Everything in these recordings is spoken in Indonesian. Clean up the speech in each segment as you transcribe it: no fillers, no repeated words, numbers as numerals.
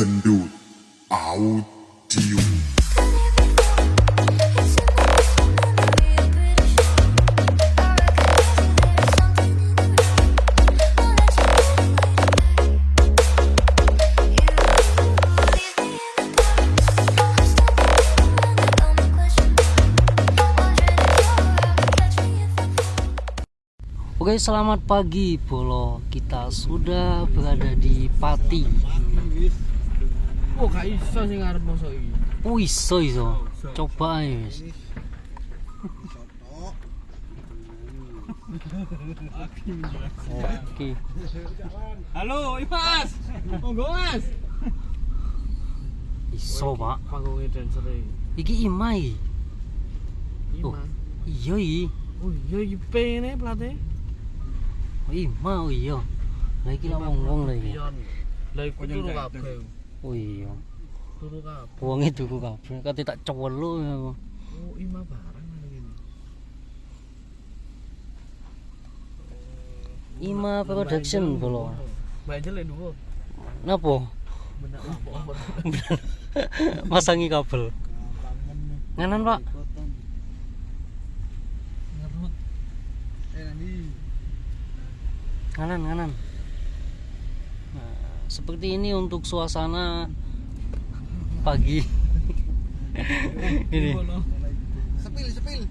Gendut Audio. Oke, selamat pagi Bolo. Kita sudah berada di Pati. Oh, gak iso sing arep mosok iki. Oh, iso. Coba ae wis. Oke. Halo, Mas. Monggo, Mas. Iso, Pak. Panggunge dancer e. Iki Imai. Oh, Ima. iya iki. Oh, iya iki pene plate. Oh, Ima, oh iya. Lah iki lak wong-wong lho iki. Lah iku turu kabeh. Oh iya. Turu kabeh. Wonge turu kabeh. Kate tak cewelo aku. Oh, Ima barang ngene iki. Ima Production Bolo. Mbak Angel lek dhuwur. Napa? Benak apa? Masangi kabel. Nganan, Pak. Ngerut. Nanti. Kanan. Nah, seperti ini untuk suasana pagi. Ini. Sepil.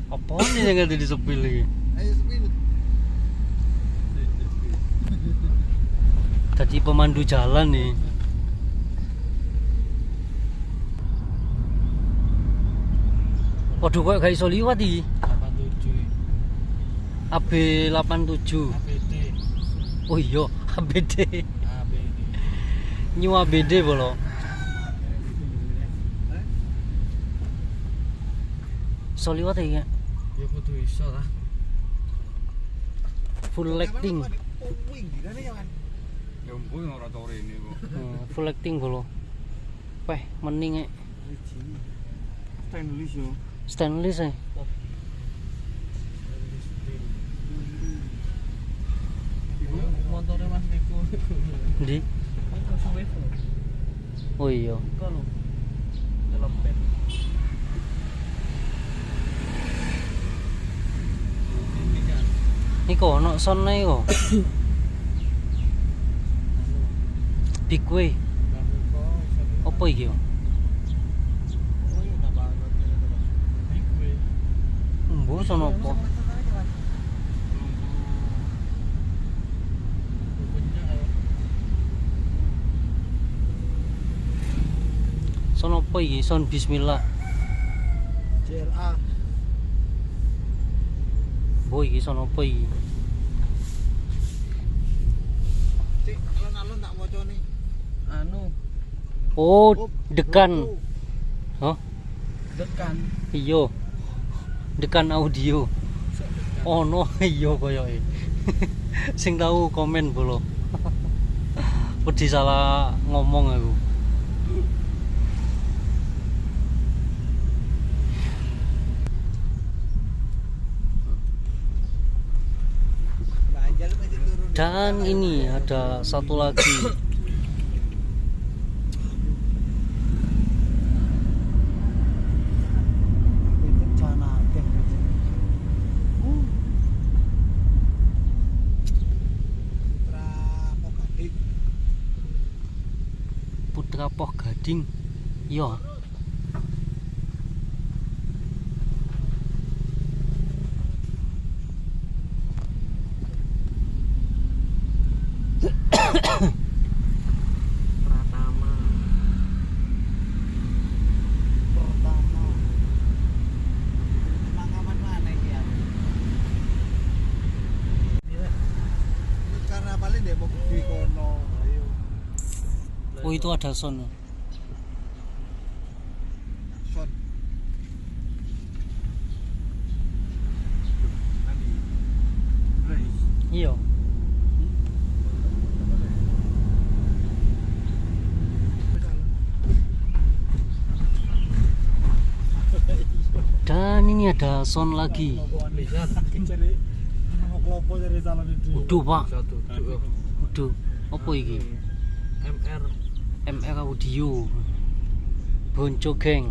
Apa nih yang ada di sepil ini? Ayo sepil. Tadi pemandu jalan nih. Waduh, kok gak iso liwat iki. 87. AB87. ABD. Oh iya, ABD. ABD. New ABD Bolo. Iso liwat iki. Ya kudu iso lah. Full acting. Wing dirane ya kan. Ya ampun ora tau rene kok. Full acting Bolo. Weh, mending Stainless yo. stainless ya. Motornya Mas Niko. Ndi? Kok suwe to? Oh iya. Kok lho. Telepet. Niko ono sonne iku. Big way. Apa iki yo? Mbok sono apa? Sono apa iki? Son bismillah. JRA. Boy iki sono apa iki? Cik, alon-alon tak wacane. Anu, Oh, dekan. Hah? dekan. Iya. Dekan audio. Oh no, iya koyoke. Sing tahu komen Bolo. Wedi salah ngomong aku. Mbak Angel masih turun. Dan ini ada satu lagi. Putra Poh Gading. Iya. Pratama. Makaman mana iki ya? Iya. Karena paling Depok di kono. Ayo. Oh itu ada son. Son. Iya. Dan ini ada son lagi. Lihat. Klopo dari salon itu. Uduh, Pak. Satu. Uduh. Apa iki? MR MR Audio Bonco Geng.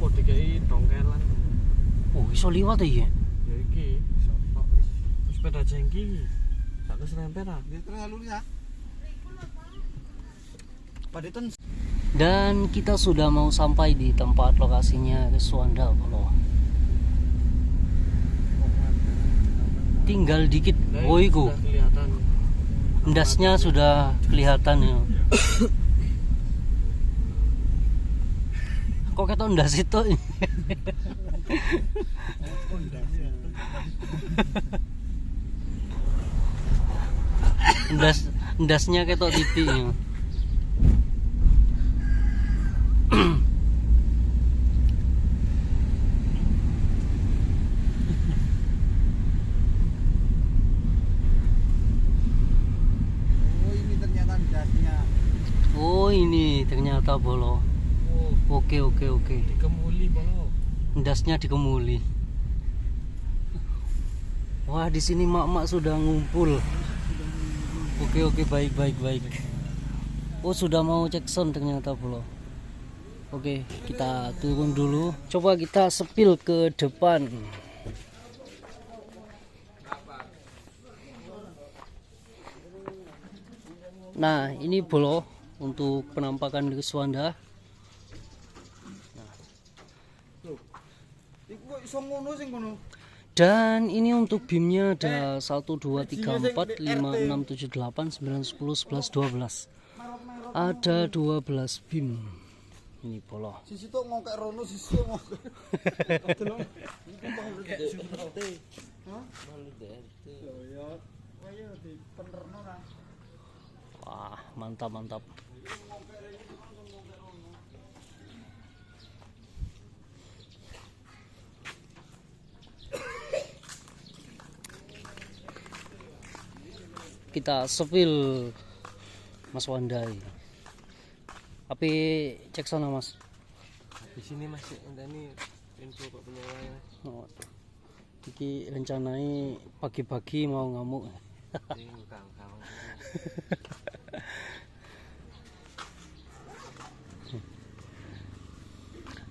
Oh, dikai dongkelan. Oh, iso liwat ya? Ya iki, sepeda jengki. Tak keserempet ah. Dia terlalu ya. Padetan Dan kita sudah mau sampai di tempat lokasinya Riswanda Bolo. Tinggal dikit, woiku. Sudah kelihatan. Ndasnya sudah kelihatan ya. Kok ketok ndas itu? Ndasnya ketok titik ya. Oh ini ternyata Bolo. Oh, Oke. dikemuli bolo. Ndasnya dikemuli. Wah di sini mak-mak sudah ngumpul. Oke baik. Oh sudah mau cek sound ternyata Bolo. Oke kita turun dulu. Coba kita sepil ke depan. Nah ini Bolo untuk penampakan Riswanda. Dan ini untuk BIM-nya ada 1, 2, 3, 4, 5, 6, 7, 8, 9, 10, 11, 12. Ada 12 BIM. Ini Bolo. sisi tuh ngokek rono sisi ngokek. Delok. Iku mau DRT. Hah? Malu DRT. Ya. Ayo dipenerno ra. Wah, mantap. Kita sepil Mas Wandai. Tapi cek sana Mas. Di sini masih ini info Pak penyewanya. Oh. Iki rencanai pagi-pagi mau ngamuk. Ini bukan.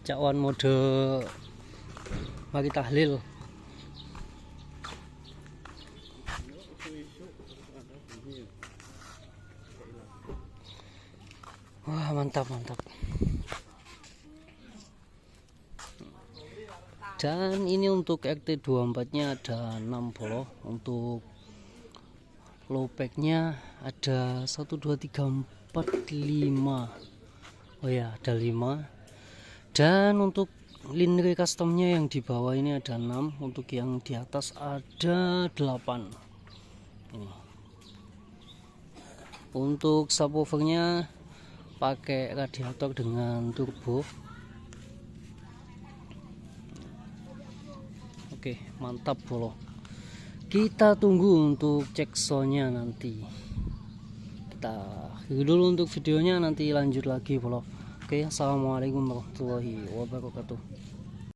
Cakwan mode mari tahlil. Wah mantap. Dan ini untuk RT24 nya ada 6 Bolo. Untuk low pack nya ada 1, 2, 3, 4, 5. Oh ya ada 5. Dan untuk linre customnya yang di bawah ini ada 6. Untuk yang di atas ada 8. Ini. Untuk subwoofernya pakai radiator dengan turbo. Oke mantap Bolo. Kita tunggu untuk cek soundnya nanti. Kita akhiri dulu untuk videonya, nanti lanjut lagi Bolo. Oke, assalamualaikum warahmatullahi wabarakatuh.